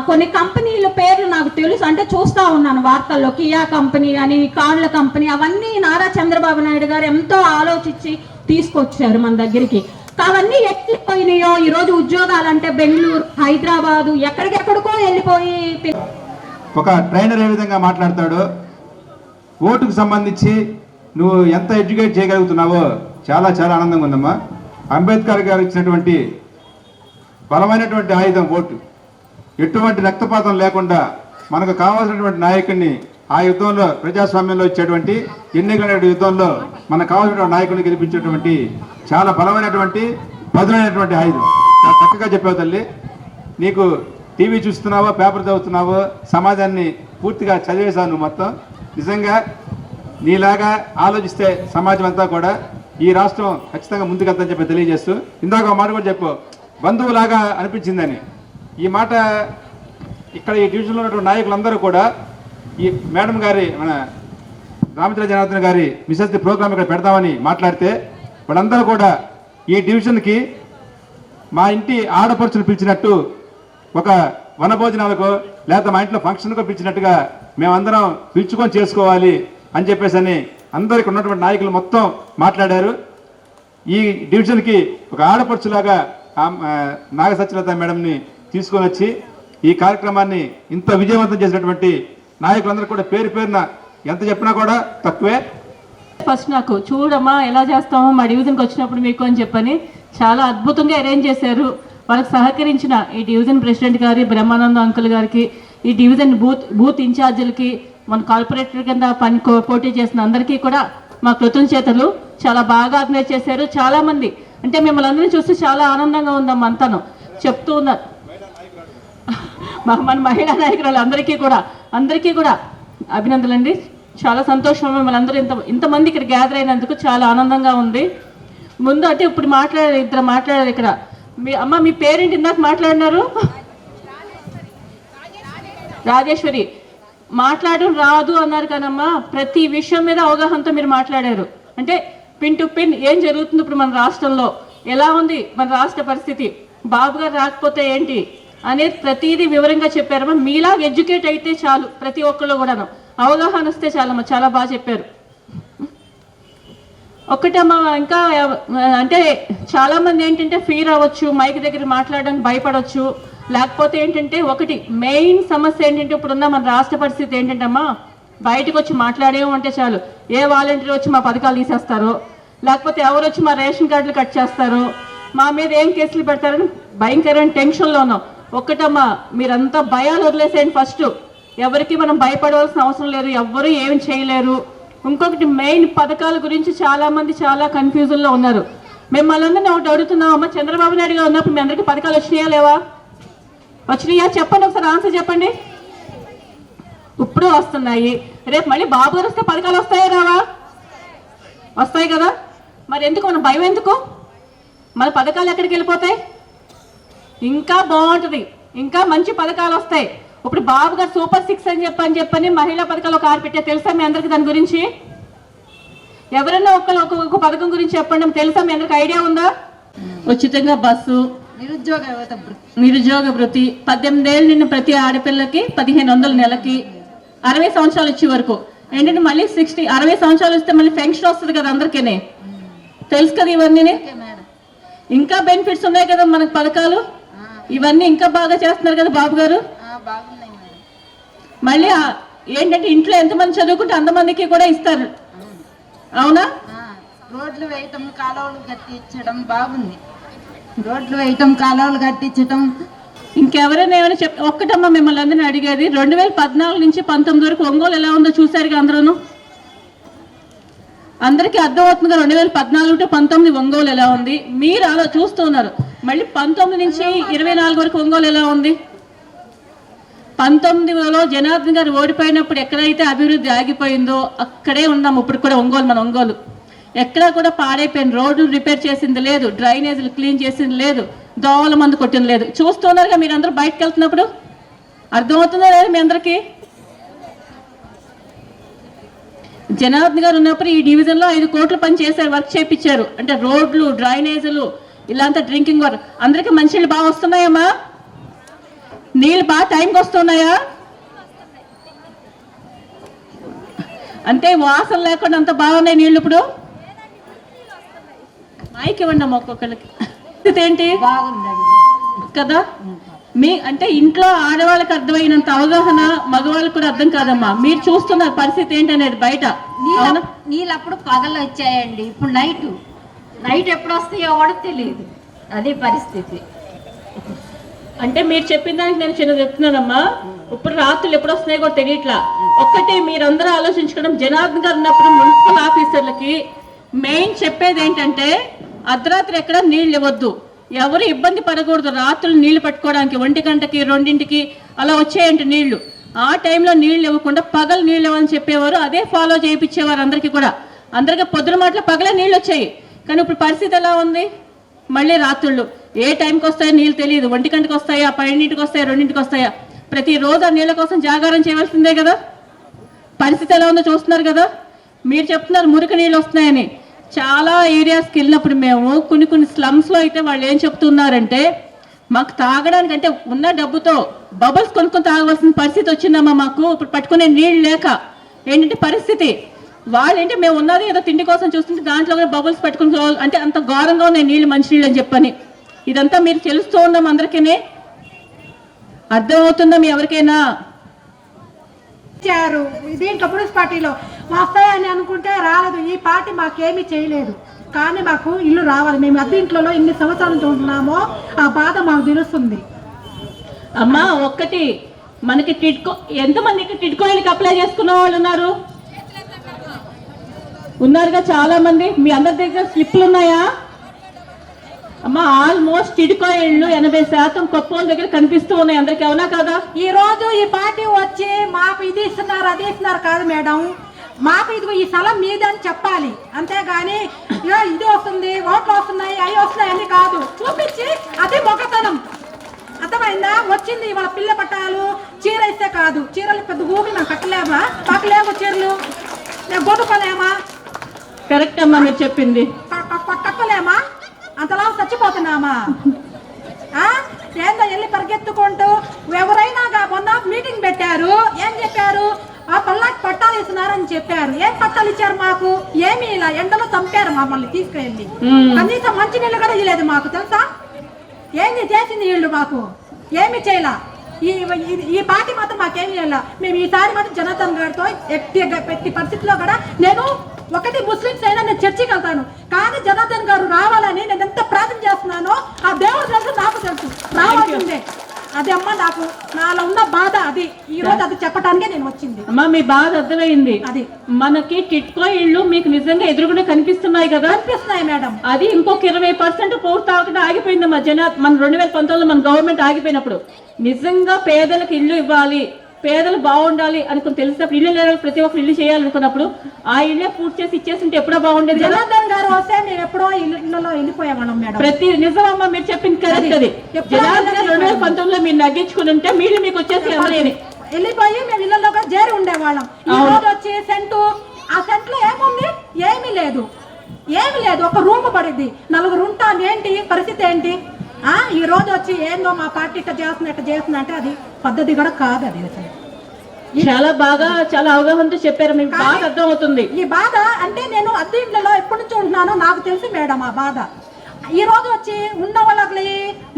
కొన్ని కంపెనీల పేర్లు నాకు తెలుసు, అంటే చూస్తూ ఉన్నాను వార్తల్లో, కియా కంపెనీ అని, కార్ల కంపెనీ, అవన్నీ నారా చంద్రబాబు నాయుడు గారు ఎంతో ఆలోచించి తీసుకొచ్చారు మన దగ్గరికి. అవన్నీ ఎట్లిపోయినాయో ఈరోజు ఉద్యోగాలు అంటే బెంగళూరు, హైదరాబాదు, ఎక్కడికెక్కడికో వెళ్ళిపోయి. ఒక ట్రైనర్ ఏ విధంగా మాట్లాడతాడో, ఓటుకు సంబంధించి నువ్వు ఎంత ఎడ్యుకేట్ చేయగలుగుతున్నావో చాలా చాలా ఆనందంగా ఉందమ్మా. అంబేద్కర్ గారు ఇచ్చినటువంటి బలమైనటువంటి ఆయుధం ఓటు. ఎటువంటి రక్తపాతం లేకుండా మనకు కావాల్సినటువంటి నాయకుడిని ఆ యుద్ధంలో, ప్రజాస్వామ్యంలో ఇచ్చేటువంటి ఎన్నికల యుద్ధంలో మనకు కావాల్సినటువంటి నాయకుడిని గెలిపించేటువంటి చాలా బలమైనటువంటి పదునైనటువంటి ఆయుధం. చాలా చక్కగా చెప్పావు తల్లి. నీకు టీవీ చూస్తున్నావో, పేపర్ చదువుతున్నావో, సమాజాన్ని పూర్తిగా చదివేశావు నువ్వు మొత్తం. నిజంగా నీలాగా ఆలోచిస్తే సమాజం అంతా కూడా ఈ రాష్ట్రం ఖచ్చితంగా ముందుకెళ్తాని చెప్పి తెలియజేస్తూ, ఇందాక ఒక మాట కూడా చెప్పు, బంధువులాగా అనిపించిందని. ఈ మాట ఇక్కడ ఈ డివిజన్లో ఉన్నటువంటి నాయకులందరూ కూడా ఈ మేడం గారి, మన రామచంద్ర జనార్దన్ గారి మిసెస్ ది ప్రోగ్రామ్ ఇక్కడ పెడతామని మాట్లాడితే వాళ్ళందరూ కూడా ఈ డివిజన్కి మా ఇంటి ఆడపడుచును పిలిచినట్టు, ఒక వనభోజనాలకో లేకపోతే మా ఇంట్లో ఫంక్షన్కో పిలిచినట్టుగా మేమందరం పిలుచుకొని చేసుకోవాలి అని చెప్పేసి అని అందరికి ఉన్నటువంటి నాయకులు మొత్తం మాట్లాడారు. ఈ డివిజన్కి ఒక ఆడపడుచులాగా నాగ సత్యలత మేడంని తీసుకొని వచ్చి ఈ కార్యక్రమాన్ని ఇంత విజయవంతం చేసినటువంటి నాయకులందరూ కూడా పేరు పేరున ఎంత చెప్పినా కూడా తక్కువే. ఫస్ట్ నాకు చూడమ్మా ఎలా చేస్తామో మా డివిజన్కి వచ్చినప్పుడు మీకు అని చెప్పని చాలా అద్భుతంగా అరేంజ్ చేశారు. వాళ్ళకి సహకరించిన ఈ డివిజన్ ప్రెసిడెంట్ గారి, బ్రహ్మానంద అంకుల్ గారికి, ఈ డివిజన్ బూత్ ఇన్ఛార్జీలకి, మన కార్పొరేటర్ కింద పోటీ చేసిన అందరికీ కూడా మా కృతజ్ఞతలు. చాలా బాగా ఆర్గనైజ్ చేశారు. చాలామంది అంటే మిమ్మల్ని అందరినీ చూస్తే చాలా ఆనందంగా ఉందమ్మా అంతాను చెప్తూ ఉన్నారు. మన మహిళా నాయకురాలు అందరికీ కూడా అభినందనలండి. చాలా సంతోషం మిమ్మల్ని అందరూ ఇంతమంది ఇక్కడ గ్యాదర్ అయినందుకు చాలా ఆనందంగా ఉంది. ముందు అంటే ఇప్పుడు ఇద్దరు మాట్లాడారు ఇక్కడ. మీ పేరేంటి? ఇందాక మాట్లాడినారు రాజేశ్వరి. మాట్లాడడం రాదు అన్నారు కానమ్మా, ప్రతి విషయం మీద అవగాహనతో మీరు మాట్లాడారు. అంటే పిన్ టు పిన్ ఏం జరుగుతుంది ఇప్పుడు మన రాష్ట్రంలో, ఎలా ఉంది మన రాష్ట్ర పరిస్థితి, బాబు గారు రాకపోతే ఏంటి అనేది ప్రతిదీ వివరంగా చెప్పారమ్మా. మీలాగా ఎడ్యుకేట్ అయితే చాలు, ప్రతి ఒక్కళ్ళు కూడాను అవగాహన వస్తే చాలమ్మా. చాలా బాగా చెప్పారు. ఒకటమ్మా, ఇంకా అంటే చాలామంది ఏంటంటే ఫీర్ అవ్వచ్చు, మైక్ దగ్గర మాట్లాడడానికి భయపడవచ్చు. లేకపోతే ఏంటంటే ఒకటి మెయిన్ సమస్య ఏంటంటే ఇప్పుడున్న మన రాష్ట్ర పరిస్థితి ఏంటంటే అమ్మా, బయటకు వచ్చి మాట్లాడేమంటే చాలు ఏ వాలంటీర్ వచ్చి మా పథకాలు తీసేస్తారో, లేకపోతే ఎవరు వచ్చి మా రేషన్ కార్డులు కట్ చేస్తారో, మా మీద ఏం కేసులు పెడతారని భయంకరమైన టెన్షన్లో ఉన్నాం. ఒక్కటమ్మా, మీరంతా భయాలు వదిలేసేయండి. ఫస్ట్ ఎవరికి మనం భయపడవలసిన అవసరం లేదు, ఎవ్వరూ ఏం చేయలేరు. ఇంకొకటి మెయిన్ పథకాల గురించి చాలామంది చాలా కన్ఫ్యూజన్లో ఉన్నారు. మిమ్మల్ని అందరినీ ఒకటి అడుగుతున్నామమ్మా, చంద్రబాబు నాయుడు గారు ఉన్నప్పుడు మీ అందరికీ పథకాలు వచ్చినాయా లేవా? వచ్చినాయా చెప్పండి, ఒకసారి ఆన్సర్ చెప్పండి. ఇప్పుడు వస్తున్నాయి, రేపు మళ్ళీ బాబు గారు వస్తే పథకాలు వస్తాయా రావా? వస్తాయి కదా. మరి ఎందుకు మన భయం ఎందుకు? మన పథకాలు ఎక్కడికి వెళ్ళిపోతాయి? ఇంకా బాగుంటుంది, ఇంకా మంచి పథకాలు వస్తాయి. ఇప్పుడు బాబు గారు సూపర్ 6 అని చెప్పని మహిళా పథకాలు ఒక 6 పెట్టే తెలుసా మీ అందరికి? దాని గురించి ఎవరైనా ఒక్క పథకం గురించి చెప్పండి, తెలుసా మీ అందరికి? ఐడియా ఉందా? ఉచితంగా బస్సు, నిరుద్యోగ వృత్తి, 18 ఏళ్ళు నిన్న ప్రతి ఆడపిల్లకి 1500 నెలకి, 60 సంవత్సరాలు వచ్చే వరకు ఏంటంటే మళ్ళీ 60 సంవత్సరాలు వస్తే మళ్ళీ పెన్షన్ వస్తుంది కదా అందరికీ. తెలుసు కదా ఇవన్నీ. ఇంకా బెనిఫిట్స్ ఉన్నాయి కదా మనకు పథకాలు, ఇవన్నీ ఇంకా బాగా చేస్తున్నారు కదా బాబు గారు. మళ్ళీ ఏంటంటే ఇంట్లో ఎంతమంది చదువుకుంటే అంతమందికి కూడా ఇస్తారు, అవునా? రోడ్లు వేయటం, కాలువలు కట్టించడం బాగుంది. రోడ్లు వేయటం, కాలువలు కట్టించడం. ఇంకెవరైనా ఏమైనా ఒక్కటమ్మా మిమ్మల్ని అందరినీ అడిగేది, 2014 నుంచి 19 వరకు ఒంగోలు ఎలా ఉందో చూసారుగా అందరూ. అందరికీ అర్థమవుతుందిగా 2014 టు 19 ఒంగోలు ఎలా ఉంది. మీరు అలా చూస్తున్నారు. మళ్ళీ 19 నుంచి 24 వరకు ఒంగోలు ఎలా ఉంది? 19లో జనార్దన్ గారు ఓడిపోయినప్పుడు ఎక్కడైతే అభివృద్ధి ఆగిపోయిందో అక్కడే ఉన్నాం. ఇప్పుడు కూడా మన ఒంగోలు ఎక్కడా కూడా పాడైపోయింది. రోడ్లు రిపేర్ చేసింది లేదు, డ్రైనేజీలు క్లీన్ చేసింది లేదు, దోవల మందు కొట్టింది లేదు. చూస్తున్నారుగా మీరు అందరూ బయటకు వెళ్తున్నప్పుడు. అర్థమవుతుందా లేదా మీ అందరికీ? జనార్దన్ గారు ఉన్నప్పుడు ఈ డివిజన్లో 5 కోట్ల పని చేశారు, వర్క్ చేయించారు. అంటే రోడ్లు, డ్రైనేజీలు, ఇలాంటి డ్రింకింగ్ వాటర్. అందరికీ మంచినీళ్ళు బాగా వస్తున్నాయమ్మా? నీళ్ళు బాగా టైంకి వస్తున్నాయా? అంటే వాసన లేకుండా అంత బాగున్నాయి నీళ్ళు ఇప్పుడు? మైక్ ఇవ్వండి అమ్మ ఒక్కొక్కరికి. ఏంటి కదా మీ అంటే ఇంట్లో ఆడవాళ్ళకి అర్థమైనంత అవగాహన మగవాళ్ళకి కూడా అర్థం కాదమ్మా. మీరు చూస్తున్నారు పరిస్థితి ఏంటనేది బయట. నీళ్ళు అప్పుడు పగలు వచ్చాయండి, ఇప్పుడు నైట్ ఎప్పుడు వస్తాయో కూడా తెలియదు. అదే పరిస్థితి. అంటే మీరు చెప్పిన దానికి నేను చిన్న చెప్తున్నానమ్మా, ఇప్పుడు రాత్రులు ఎప్పుడు వస్తున్నాయో కూడా తెలియట్లా. ఒక్కటే మీరందరూ ఆలోచించుకోవడం, జనార్దన్ గారు ఉన్నప్పుడు మున్సిపల్ ఆఫీసర్లకి మెయిన్ చెప్పేది ఏంటంటే అర్ధరాత్రి ఎక్కడ నీళ్ళు ఇవ్వద్దు, ఎవరు ఇబ్బంది పడకూడదు. రాత్రులు నీళ్లు పట్టుకోవడానికి 1 గంటకి 2ంటికి అలా వచ్చేయంటే నీళ్లు, ఆ టైంలో నీళ్ళు ఇవ్వకుండా పగలు నీళ్ళు ఇవ్వని చెప్పేవారు. అదే ఫాలో చేయించేవారు అందరికీ కూడా. అందరికీ పొద్దున మాటలు పగలే నీళ్ళు వచ్చాయి. కానీ ఇప్పుడు పరిస్థితి ఎలా ఉంది? మళ్ళీ రాత్రుళ్ళు ఏ టైంకి వస్తాయో నీళ్ళు తెలియదు. 1 గంటకి వస్తాయా, 12ంటికి వస్తాయా, 2ంటికి వస్తాయా? ప్రతిరోజు ఆ నీళ్ళ కోసం జాగారం చేయవలసిందే కదా. పరిస్థితి ఎలా ఉందో చూస్తున్నారు కదా. మీరు చెప్తున్నారు మురికి నీళ్ళు వస్తున్నాయని. చాలా ఏరియాస్కి వెళ్ళినప్పుడు మేము కొన్ని స్లమ్స్లో అయితే వాళ్ళు ఏం చెప్తున్నారంటే, మాకు తాగడానికి అంటే ఉన్న డబ్బుతో బబుల్స్ కొనుక్కొని తాగవలసిన పరిస్థితి వచ్చిందమ్మా మాకు. ఇప్పుడు పట్టుకునే నీళ్ళు లేక ఏంటంటే పరిస్థితి. వాళ్ళు ఏంటి మేము ఉన్నది ఏదో తిండి కోసం చూస్తుంటే దాంట్లో కూడా బబుల్స్ పెట్టుకుని, అంటే అంత ఘోరంగా ఉన్నాయి నీళ్ళు, మంచినీళ్ళు అని చెప్పని. ఇదంతా మీరు తెలుస్తూ ఉన్నాం అందరికీ. అర్థమవుతుందా మీ ఎవరికైనా? ఇచ్చారు దీంట్లో మున్సిపాలిటీలో వస్తాయని అనుకుంటే రాలేదు. ఈ పార్టీ మాకేమీ చేయలేదు, కానీ మాకు ఇల్లు రావాలి. మేము అద్దెంట్లో ఇన్ని సంవత్సరాల నుంచి ఉంటున్నామో ఆ బాధ మాకు తెలుస్తుంది. అమ్మా ఒక్కటి, మనకి టిడ్కో ఎంతమందికి టిడ్కో ఇళ్ళకి అప్లై చేసుకున్న వాళ్ళు ఉన్నారుగా చాలా మంది. మీ అందరి దగ్గర స్లిప్లు ఉన్నాయా అమ్మా? ఆల్మోస్ట్ టిడ్కో ఇళ్ళు 80% కొప్పోల దగ్గర కనిపిస్తూ ఉన్నాయి అందరికి, అవునా కదా? ఈ రోజు ఈ పార్టీ వచ్చి మాకు ఇది ఇస్తున్నారు అది ఇస్తున్నారు కాదు మేడం, మాకు ఇది ఈ స్థలం మీదని చెప్పాలి. అంతేగాని ఇది వస్తుంది, ఓట్లు వస్తున్నాయి, అవి వస్తున్నాయి అని కాదు చూపించి అది మొగతనం. అర్థమైందా? వచ్చింది వాళ్ళ పిల్ల పట్టాలు చీర ఇస్తే కాదు. చీరలు పెద్ద ఊపి మేము కట్టలేమా? మాకు లేవు చీరలు, మేము కొనుక్కోలేమా? కరెక్ట్ అమ్మా మీరు చెప్పింది. కట్టలేమా? అంతలా చచ్చిపోతున్నామా? ఏందో వెళ్ళి పరిగెత్తుకుంటూ ఎవరైనా మొన్న మీటింగ్ పెట్టారు. ఏం చెప్పారు? ఆ పల్లాకి పట్టాలు ఇస్తున్నారని చెప్పారు. ఏం పట్టాలు ఇచ్చారు మాకు? ఏమి ఇలా ఎండలో చంపారు మమ్మల్ని తీసుకెళ్ళి. కనీసం మంచి నీళ్ళు కూడా ఇవ్వలేదు మాకు, తెలుసా? ఏంది చేసింది వీళ్ళు? మాకు ఏమి చేయలా. ఈ పార్టీ మాత్రం మాకేమి చేయాల. మేము ఈసారి మాత్రం జనార్దన్ గారితో ఎట్టి పరిస్థితిలో కూడా నేను ఒకటి ముస్లిమ్స్ అయినా నేను చర్చికి వెళ్తాను, కానీ జనార్దన్ గారు రావాలని నేను ఎంత ప్రార్థన చేస్తున్నానో ఆ దేవుడు తెలుసు, నాకు తెలుసు రావాల్సిందే. అది అమ్మ నాకు నాలో ఉన్న బాధ అది. ఈ రోజు అది చెప్పడానికే నేను వచ్చింది. అమ్మా మీ బాధ అర్థమైంది. అది మనకి టిట్కో ఇళ్ళు మీకు నిజంగా ఎదురుగునే కనిపిస్తున్నాయి కదా? కనిపిస్తున్నాయి మేడం. అది ఇంకొక 20% పూర్తి అవ్వకుండా ఆగిపోయిందమ్మా. మన 2019లో మన గవర్నమెంట్ ఆగిపోయినప్పుడు నిజంగా పేదలకు ఇల్లు ఇవ్వాలి, పేదలు బాగుండాలి అనుకుని తెలిసినప్పుడు, ఇల్లు లేని ప్రతి ఒక్కరు ఇల్లు చేయాలనుకున్నప్పుడు ఆ ఇల్లే పూర్తి చేసి ఇచ్చేసింటే ఎప్పుడో బాగుండేది. జనార్దన్ గారు వస్తే మేము ఎప్పుడో ఇళ్ళలో వెళ్ళిపోయామన్నాం మేడం. ప్రతి నిజమమ్మా మీరు చెప్పింది కరెక్ట్. అది జనార్దన్ 2019లో మీరు నగ్గించుకుని ఉంటే మీరు మీకు వచ్చేసి వెళ్ళిపోయి మేము ఇళ్ళలో చేరి ఉండేవాళ్ళం. ఈ రోజు వచ్చి సెంటు, ఆ సెంట్లో ఏముంది? ఏమీ లేదు, ఏమి లేదు. ఒక రూమ్ పడింది, 4 ఉంటాం. ఏంటి పరిస్థితి ఏంటి? ఈ రోజు వచ్చి ఏందో మా పార్టీ ఇట్లా చేస్తున్నా అంటే అది పద్ధతి కూడా కాదు. అది చాలా బాగా చాలా అవగాహనతో చెప్పారు, మీకు బాగా అర్థం అవుతుంది ఈ బాధ. అంటే నేను అద్దె ఇంట్లో ఎప్పటి నుంచి ఉంటున్నానో నాకు తెలుసు మేడం ఆ బాధ. ఈ రోజు వచ్చి ఉన్న వాళ్ళకి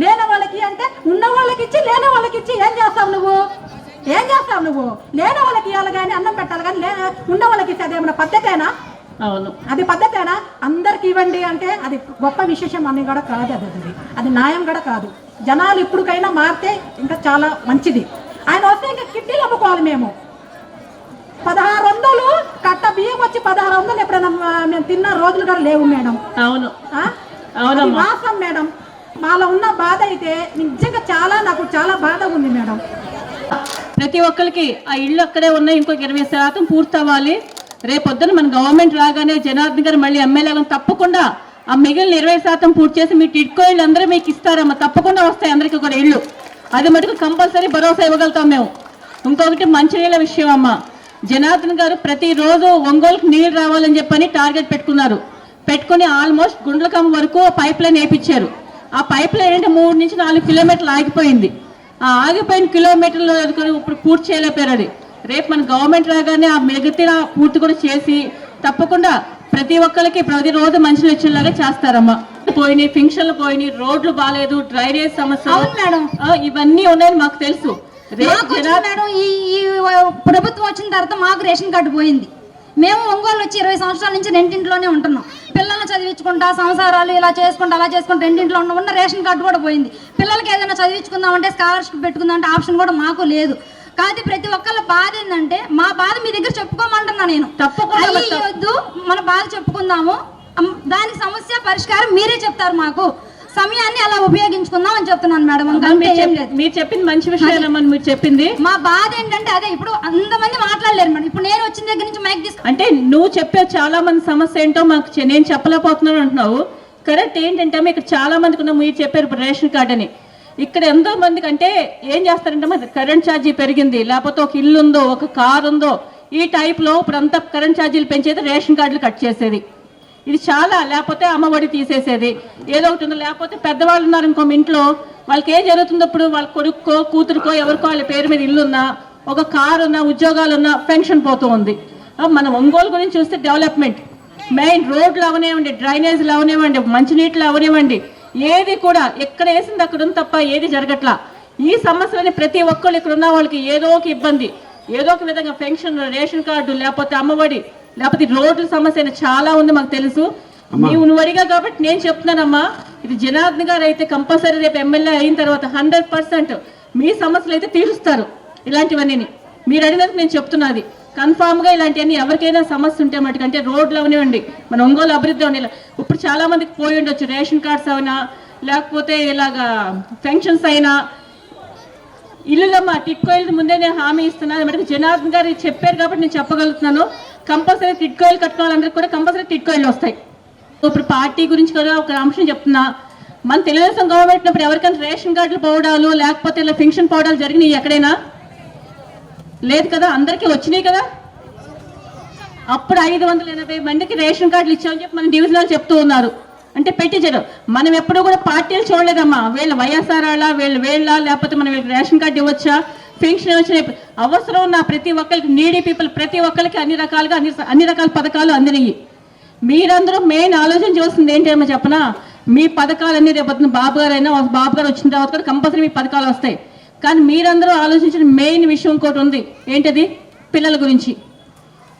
లేని వాళ్ళకి అంటే ఉన్న వాళ్ళకి ఇచ్చి లేని వాళ్ళకి ఇచ్చి ఏం చేస్తావు నువ్వు? ఏం చేస్తావు నువ్వు? లేని వాళ్ళకి ఇవ్వాలి కానీ అన్నం పెట్టాలి కానీ ఉన్న వాళ్ళకి ఇస్తే అదేమన్నా పద్ధతేనా? అవును, అది పద్ధతేనా? అందరికి ఇవ్వండి అంటే అది గొప్ప విశేషం అని కూడా కాదు. అది న్యాయం కూడా కాదు. జనాలు ఇప్పటికైనా మారితే ఇంకా చాలా మంచిది. ఆయన వస్తే ఇంకా కిడ్నీలు అమ్ముకోవాలి. మేము 1600 కట్ట బియ్యం వచ్చి 1600 ఎప్పుడైనా మేము తిన్న రోజులు కూడా లేవు మేడం. అవును వాసం మేడం. మాలో ఉన్న బాధ అయితే నిజంగా నాకు చాలా బాధ ఉంది మేడం. ప్రతి ఒక్కరికి ఆ ఇళ్ళు అక్కడే ఉన్నాయి, ఇంకొక 20% పూర్తి అవ్వాలి. రేపొద్దున మన గవర్నమెంట్ రాగానే జనార్దన్ గారు మళ్ళీ ఎమ్మెల్యేగా తప్పకుండా ఆ మిగిలిన 20% పూర్తి చేసి మీ టిడ్కో ఇళ్ళు అందరూ మీకు ఇస్తారమ్మా. తప్పకుండా వస్తాయి అందరికీ కూడా ఇళ్ళు. అది మటుకు కంపల్సరీ భరోసా ఇవ్వగలుగుతాం మేము. ఇంకొకటి మంచినీళ్ళ విషయం అమ్మ, జనార్దన్ గారు ప్రతిరోజు ఒంగోలుకు నీళ్ళు రావాలని చెప్పని టార్గెట్ పెట్టుకుని ఆల్మోస్ట్ గుండ్లకమ్మ వరకు పైప్ లైన్ వేయించారు. ఆ పైప్ లైన్ అంటే 3 నుంచి 4 కిలోమీటర్లు ఆగిపోయింది. ఆ ఆగిపోయిన కిలోమీటర్లు ఇప్పుడు పూర్తి చేయలేపారు. అది రేపు మన గవర్నమెంట్ రాగానే ఆ మిగతా పూర్తి కూడా చేసి తప్పకుండా ప్రతి ఒక్కరికి ప్రతిరోజు మంచినీళ్ళు వచ్చేలాగా చేస్తారమ్మా. పోయినాయి, ఫంక్షన్లు పోయినాయి, రోడ్లు బాగాలేదు, డ్రైనేజ్ సమస్య, ఇవన్నీ ఉన్నాయని మాకు తెలుసు. మేడం ఈ ప్రభుత్వం వచ్చిన తర్వాత మాకు రేషన్ కార్డు పోయింది. మేము ఒంగోలు వచ్చి 20 సంవత్సరాల నుంచి రెండింట్లోనే ఉంటున్నాం. పిల్లల్ని చదివించుకుంటా, సంసారాలు ఇలా చేసుకుంటా అలా చేసుకుంటా రెండింట్లో ఉన్న రేషన్ కార్డు కూడా పోయింది. పిల్లలకి ఏదైనా చదివించుకుందామంటే స్కాలర్షిప్ పెట్టుకుందామంటే ఆప్షన్ కూడా మాకు లేదు. కాదు ప్రతి ఒక్కళ్ళ బాధ ఏంటంటే మా బాధ మీ దగ్గర చెప్పుకోమంటున్నా నేను. తప్పకుండా వద్దు, మన బాధ చెప్పుకుందాము, దానికి సమస్య పరిష్కారం మీరే చెప్తారు. మాకు సమయాన్ని అలా ఉపయోగించుకుందాం అని చెప్తున్నాను మేడం. మీరు చెప్పింది మంచి విషయాలమ్మా. మీరు చెప్పింది మా బాధ ఏంటంటే అదే, ఇప్పుడు అంతమంది మాట్లాడలేరు మేడం. ఇప్పుడు నేను వచ్చిన దగ్గర నుంచి మైక్ తీసుకు అంటే నువ్వు చెప్పే చాలా మంది సమస్య ఏంటో మాకు నేను చెప్పలేకపోతున్నాను అంటున్నావు. కరెక్ట్. ఏంటంటే ఇక్కడ చాలా మందికి ఉన్న మీరు చెప్పారు ఇప్పుడు రేషన్ కార్డు అని. ఇక్కడ ఎంతో మందికి అంటే ఏం చేస్తారంటే మరి కరెంట్ ఛార్జీ పెరిగింది, లేకపోతే ఒక ఇల్లు ఉందో ఒక కారు ఉందో ఈ టైప్లో ఇప్పుడు అంతా కరెంట్ ఛార్జీలు పెంచేది, రేషన్ కార్డులు కట్ చేసేది. ఇది చాలా, లేకపోతే అమ్మఒడి తీసేసేది, ఏదో ఒకటి ఉందో. లేకపోతే పెద్దవాళ్ళు ఉన్నారు ఇంకో ఇంట్లో, వాళ్ళకి ఏం జరుగుతుందో ఇప్పుడు వాళ్ళ కొడుకో కూతురుకో ఎవరికో వాళ్ళ పేరు మీద ఇల్లు ఉన్నా, ఒక కారు ఉన్నా, ఉద్యోగాలు ఉన్నా పెన్షన్ పోతూ ఉంది. మనం ఒంగోలు గురించి చూస్తే డెవలప్మెంట్ మెయిన్ రోడ్లు అవనివ్వండి, డ్రైనేజీలు అవనివ్వండి, మంచినీళ్ళు అవనివ్వండి, ఏది కూడా ఎక్కడ వేసింది అక్కడ ఉంది తప్ప ఏది జరగట్లా. ఈ సమస్యలని ప్రతి ఒక్కళ్ళు ఇక్కడ ఉన్న వాళ్ళకి ఏదో ఒక ఇబ్బంది, ఏదో ఒక విధంగా పెన్షన్, రేషన్ కార్డు, లేకపోతే అమ్మఒడి, లేకపోతే రోడ్ల సమస్య చాలా ఉంది మాకు తెలుసు. నువ్వు అడిగా కాబట్టి నేను చెప్తున్నానమ్మా, ఇది జనార్దన్ గారు అయితే కంపల్సరీ రేపు ఎమ్మెల్యే అయిన తర్వాత 100% మీ సమస్యలు అయితే తీరుస్తారు. ఇలాంటివన్నీ మీరు అడిగినందుకు నేను చెప్తున్నది కన్ఫామ్గా. ఇలాంటివన్నీ ఎవరికైనా సమస్య ఉంటే మటుకంటే రోడ్లు అవనివ్వండి, మన ఒంగోలు అభివృద్ధి అవని, ఇప్పుడు చాలా మందికి పోయి ఉండొచ్చు రేషన్ కార్డ్స్ అయినా, లేకపోతే ఇలాగా పెన్షన్స్ అయినా, ఇల్లులమ్మా టిట్కో ఇల్లు ముందే నేను హామీ ఇస్తున్నాను. మరి జనార్దన్ గారు చెప్పారు కాబట్టి నేను చెప్పగలుగుతున్నాను. కంపల్సరీ టిట్కో ఇల్లు కట్టుకోవాలందరికీ కూడా కంపల్సరీ టిట్కో ఇల్లు వస్తాయి. ఇప్పుడు పార్టీ గురించి కూడా ఒక అంశం చెప్తున్నా. మన తెలుగుదేశం గవర్నమెంట్ ఉన్నప్పుడు ఎవరికైనా రేషన్ కార్డులు పోవడాలు, లేకపోతే ఇలా పెన్షన్ పోవడాలు జరిగినాయి ఎక్కడైనా? లేదు కదా, అందరికీ వచ్చినాయి కదా. అప్పుడు 580 మందికి రేషన్ కార్డులు ఇచ్చామని చెప్పి మన డివిజనల్ చెప్తూ ఉన్నారు. అంటే పెట్టించారు. మనం ఎప్పుడు కూడా పార్టీలు చూడలేదమ్మా. వీళ్ళ వైఎస్ఆర్ వీళ్ళ లేకపోతే మనం వీళ్ళకి రేషన్ కార్డు ఇవ్వచ్చా, పెన్షన్ ఇవ్వచ్చా, అవసరం ఉన్న ప్రతి ఒక్కరికి, నీడీ పీపుల్ ప్రతి ఒక్కరికి అన్ని రకాల పథకాలు అందినాయి. మీరందరూ మెయిన్ ఆలోచన చేస్తుంది ఏంటేమో చెప్పనా, మీ పథకాలన్నీ రేపు బాబు గారు వచ్చిన తర్వాత కూడా కంపల్సరీ మీ పథకాలు వస్తాయి. కానీ మీరందరూ ఆలోచించిన మెయిన్ విషయం ఇంకోటి ఉంది. ఏంటది? పిల్లల గురించి.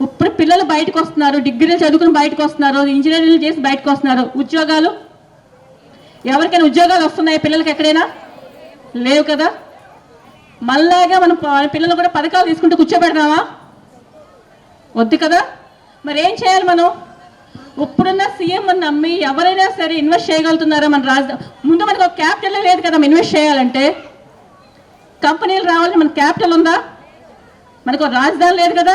ఇప్పుడు పిల్లలు బయటకు వస్తున్నారు, డిగ్రీలు చదువుకుని బయటకు వస్తున్నారు, ఇంజనీరింగ్లు చేసి బయటకు వస్తున్నారు. ఉద్యోగాలు ఎవరికైనా ఉద్యోగాలు వస్తున్నాయి పిల్లలకి? ఎక్కడైనా లేవు కదా. మళ్ళాగా మనం పిల్లలు కూడా పథకాలు తీసుకుంటూ కూర్చోబెడదామా? వద్దు కదా. మరి ఏం చేయాలి మనం? ఇప్పుడున్న సీఎం నమ్మి ఎవరైనా సరే ఇన్వెస్ట్ చేయగలుగుతున్నారా? మన రాజధాని ముందు మనకు ఒక క్యాపిటల్ లేదు కదా. ఇన్వెస్ట్ చేయాలంటే కంపెనీలు రావాలని మన క్యాపిటల్ ఉందా? మనకు రాజధాని లేదు కదా.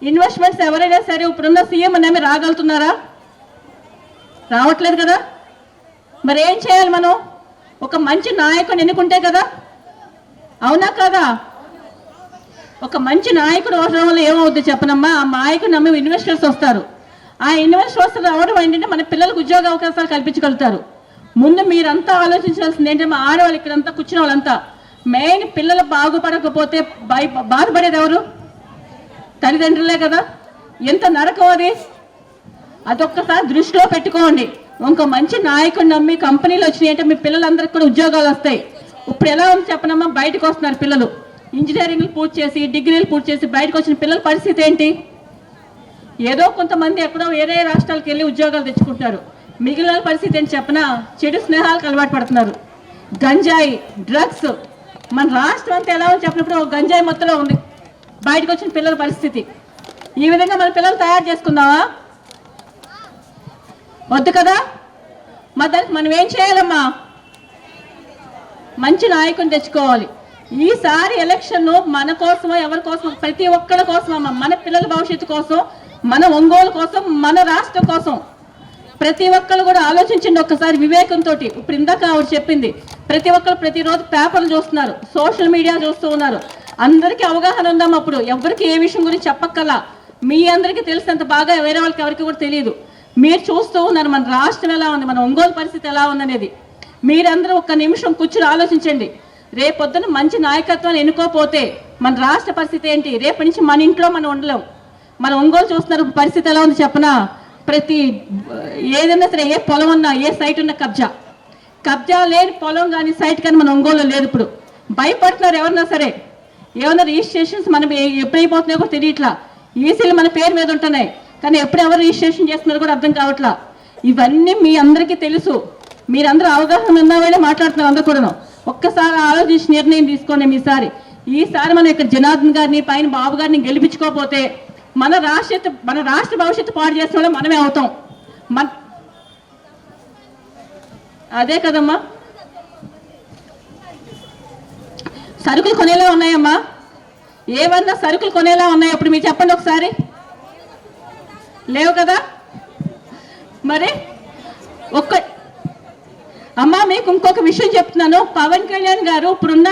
ఇన్వెస్ట్మెంట్స్ ఎవరైనా సరే ఇప్పుడున్న సీఎం నమ్మి రాగలుగుతున్నారా? రావట్లేదు కదా. మరి ఏం చేయాలి మనం? ఒక మంచి నాయకుడిని ఎన్నుకుంటే కదా. అవునా కదా? ఒక మంచి నాయకుడు అవసరం వల్ల ఏమవుద్ది చెప్పనమ్మా? ఆ నాయకుడు నమ్మి ఇన్వెస్టర్స్ వస్తారు. ఆ ఇన్వెస్టర్స్ రావడం ఏంటంటే మన పిల్లలకు ఉద్యోగ అవకాశాలు కల్పించగలుగుతారు. ముందు మీరంతా ఆలోచించాల్సింది ఏంటంటే ఆడవాళ్ళు ఇక్కడంతా కూర్చున్న వాళ్ళంతా మెయిన్ పిల్లలు బాగుపడకపోతే బాధపడేది ఎవరు? తల్లిదండ్రులే కదా. ఎంత నరకం అది. అదొక్కసారి దృష్టిలో పెట్టుకోండి. ఇంకో మంచి నాయకుడు నమ్మి కంపెనీలు వచ్చినాయి అంటే మీ పిల్లలందరికీ కూడా ఉద్యోగాలు వస్తాయి. ఇప్పుడు ఎలా ఉంది చెప్పనమ్మా? బయటకు వస్తున్నారు పిల్లలు, ఇంజనీరింగ్లు పూర్తి చేసి, డిగ్రీలు పూర్తి చేసి బయటకు వచ్చిన పిల్లల పరిస్థితి ఏంటి? ఏదో కొంతమంది ఎక్కడో వేరే రాష్ట్రాలకు వెళ్ళి ఉద్యోగాలు తెచ్చుకుంటారు. మిగిలిన పరిస్థితి ఏంటి చెప్పనా? చెడు స్నేహాలకు అలవాటు పడుతున్నారు. గంజాయి, డ్రగ్స్. మన రాష్ట్రం అంతా ఎలా ఉంది చెప్పినప్పుడు ఒక గంజాయి మొత్తంలో ఉంది బయటకు వచ్చిన పిల్లల పరిస్థితి. ఈ విధంగా మన పిల్లలు తయారు చేసుకుందామా? వద్దు కదా. మరి దానికి మనం ఏం చేయాలమ్మా? మంచి నాయకుని తెచ్చుకోవాలి. ఈసారి ఎలక్షన్ మన కోసమో ఎవరి కోసమో, ప్రతి ఒక్కరి కోసమమ్మా. మన పిల్లల భవిష్యత్తు కోసం, మన ఒంగోలు కోసం, మన రాష్ట్రం కోసం ప్రతి ఒక్కరు కూడా ఆలోచించండి ఒక్కసారి వివేకంతో. ఇప్పుడు ఇందాక ఆవిడ చెప్పింది ప్రతి ఒక్కరు ప్రతిరోజు పేపర్లు చూస్తున్నారు, సోషల్ మీడియా చూస్తూ ఉన్నారు. అందరికీ అవగాహన ఉందాం. అప్పుడు ఎవరికి ఏ విషయం గురించి చెప్పక్కల్లా, మీ అందరికీ తెలిసినంత బాగా వేరే వాళ్ళకి ఎవరికి కూడా తెలియదు. మీరు చూస్తూ ఉన్నారు మన రాష్ట్రం ఎలా ఉంది, మన ఒంగోలు పరిస్థితి ఎలా ఉందనేది. మీరందరూ ఒక్క నిమిషం కూర్చుని ఆలోచించండి. రేపొద్దున మంచి నాయకత్వాన్ని ఎన్నుకోపోతే మన రాష్ట్ర పరిస్థితి ఏంటి? రేపటి నుంచి మన ఇంట్లో మనం ఉండలేం. మన ఒంగోలు చూస్తున్నారు పరిస్థితి ఎలా ఉంది చెప్పనా? ప్రతి ఏదైనా సరే, ఏ పొలం ఉన్నా, ఏ సైట్ ఉన్నా కబ్జా లేని పొలం కానీ సైట్ కానీ మన ఒంగోలు లేదు. ఇప్పుడు భయపడుతున్నారు ఎవరన్నా సరే. ఏమన్నా రిజిస్ట్రేషన్స్ మనం ఎప్పుడైపోతున్నాయో కూడా తెలియట్లా. ఈసీలు మన పేరు మీద ఉంటున్నాయి, కానీ ఎప్పుడు ఎవరు రిజిస్ట్రేషన్ చేస్తున్నారో కూడా అర్థం కావట్లా. ఇవన్నీ మీ అందరికీ తెలుసు. మీరందరూ అవగాహన ఉన్నవాళ్ళే మాట్లాడుతున్నారు అందరూ కూడా. ఒక్కసారి ఆలోచించి నిర్ణయం తీసుకోండి. ఈసారి మనం ఇక్కడ జనార్దన్ గారిని, పైన బాబు గారిని గెలిపించుకోకపోతే మన రాష్ట్ర భవిష్యత్తు పాడు చేసిన వాళ్ళు మనమే అవుతాం. అదే కదమ్మా. సరుకులు కొనేలా ఉన్నాయమ్మా? ఏమన్నా సరుకులు కొనేలా ఉన్నాయి అప్పుడు మీరు చెప్పండి ఒకసారి. లేవు కదా? మరి అమ్మా మీకు ఇంకొక విషయం చెప్తున్నాను. పవన్ కళ్యాణ్ గారు ఇప్పుడున్న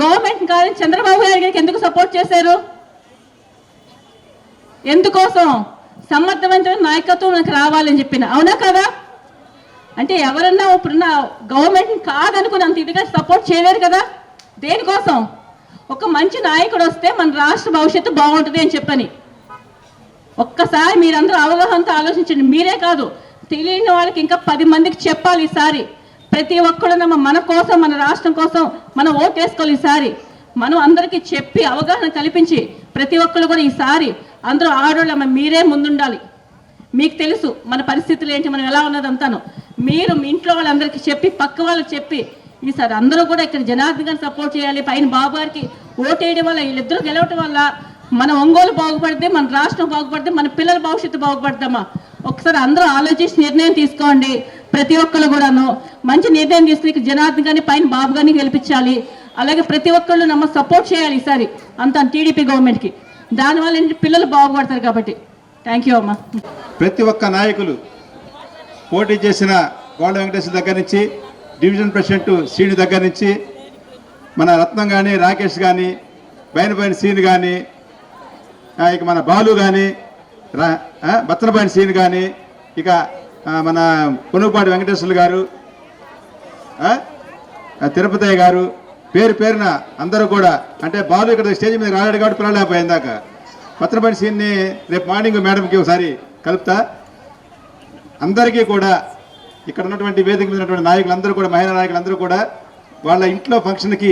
గవర్నమెంట్ కానీ చంద్రబాబు గారికి ఎందుకు సపోర్ట్ చేశారు? ఎందుకోసం? సమర్థవంతమైన నాయకత్వం నాకు రావాలని చెప్పిన. అవునా కదా? అంటే ఎవరన్నా ఇప్పుడున్న గవర్నమెంట్ కాదనుకుని అంత ఇదిగా సపోర్ట్ చేయలేరు కదా. దేనికోసం? ఒక మంచి నాయకుడు వస్తే మన రాష్ట్ర భవిష్యత్తు బాగుంటుంది అని చెప్పని. ఒక్కసారి మీరందరూ అవగాహనతో ఆలోచించండి. మీరే కాదు, తెలియని వాళ్ళకి ఇంకా 10 మందికి చెప్పాలి. ఈసారి ప్రతి ఒక్కరు మన కోసం, మన రాష్ట్రం కోసం మనం ఓటేసుకోవాలి. ఈసారి మనం అందరికీ చెప్పి అవగాహన కల్పించి ప్రతి ఒక్కరు కూడా ఈసారి అందరూ ఆడోళ్ళ మీరే ముందుండాలి. మీకు తెలుసు మన పరిస్థితులు ఏంటి, మనం ఎలా ఉన్నదంతాను. మీరు మీ ఇంట్లో వాళ్ళందరికీ చెప్పి, పక్క వాళ్ళకి చెప్పి ఈసారి అందరూ కూడా ఇక్కడ జనార్దన్ గారిని సపోర్ట్ చేయాలి. పైన బాబు గారికి ఓటేయడం వల్ల, వీళ్ళిద్దరూ గెలవటం వల్ల మన ఒంగోలు బాగుపడితే, మన రాష్ట్రం బాగుపడితే, మన పిల్లల భవిష్యత్తు బాగుపడతామా? ఒకసారి అందరూ ఆలోచించి నిర్ణయం తీసుకోండి. ప్రతి ఒక్కరు కూడాను మంచి నిర్ణయం తీసుకుని జనార్దన్ గారిని, పైన బాబు గారిని గెలిపించాలి. అలాగే ప్రతి ఒక్కళ్ళు సపోర్ట్ చేయాలి ఈసారి అంత టీడీపీ గవర్నమెంట్కి. దానివల్ల ఏంటి, పిల్లలు బాగుపడతారు కాబట్టి. థ్యాంక్ యూ అమ్మా. ప్రతి ఒక్క నాయకులు పోటీ చేసిన గోళ్ళ వెంకటేశ్వర దగ్గర నుంచి, డివిజన్ ప్రెసిడెంట్ శ్రీని దగ్గర నుంచి, మన రత్నం కానీ, రాకేష్ కానీ, బైనపైన సీన్ కానీ, ఇక మన బాలు కానీ, బత్తనపైన సీన్ కానీ, ఇక మన పునుపాటి వెంకటేశ్వర్లు గారు, తిరుపతయ్య గారు, పేరున అందరూ కూడా. అంటే బాలు ఇక్కడ స్టేజ్ మీద రాలేడు కాబట్టి పిల్లలేకపోయింది దాకా. బత్తనపైన సీన్ని రేపు మార్నింగ్ మేడంకి ఒకసారి కలుపుతా. అందరికీ కూడా ఇక్కడ ఉన్నటువంటి వేదిక మీద ఉన్నటువంటి నాయకులందరూ కూడా, మహిళా నాయకులందరూ కూడా వాళ్ళ ఇంట్లో ఫంక్షన్కి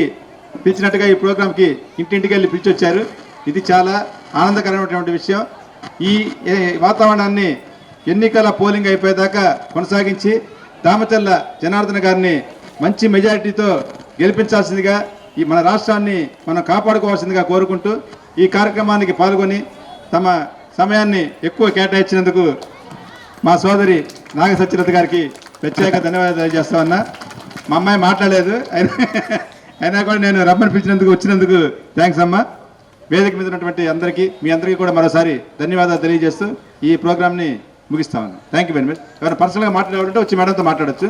పిలిచినట్టుగా ఈ ప్రోగ్రాంకి ఇంటింటికి వెళ్ళి పిలిచొచ్చారు. ఇది చాలా ఆనందకరమైనటువంటి విషయం. ఈ వాతావరణాన్ని ఎన్నికల పోలింగ్ అయిపోయేదాకా కొనసాగించి దామచల్ల జనార్దన్ గారిని మంచి మెజారిటీతో గెలిపించాల్సిందిగా, ఈ మన రాష్ట్రాన్ని మనం కాపాడుకోవాల్సిందిగా కోరుకుంటూ ఈ కార్యక్రమానికి పాల్గొని తమ సమయాన్ని ఎక్కువ కేటాయించినందుకు మా సోదరి నాగ సత్యలత గారికి ప్రత్యేక ధన్యవాదాలు తెలియజేస్తా ఉన్నా. మా అమ్మాయి మాట్లాడలేదు, అయినా కూడా నేను రమ్మని పిలిచినందుకు వచ్చినందుకు థ్యాంక్స్ అమ్మా. వేదిక మీద ఉన్నటువంటి అందరికీ, మీ అందరికీ కూడా మరోసారి ధన్యవాదాలు తెలియజేస్తూ ఈ ప్రోగ్రామ్ని ముగిస్తా ఉన్నాను. Thank you very much. ఎవరైనా పర్సనల్గా మాట్లాడాలంటే వచ్చి మేడంతో మాట్లాడచ్చు.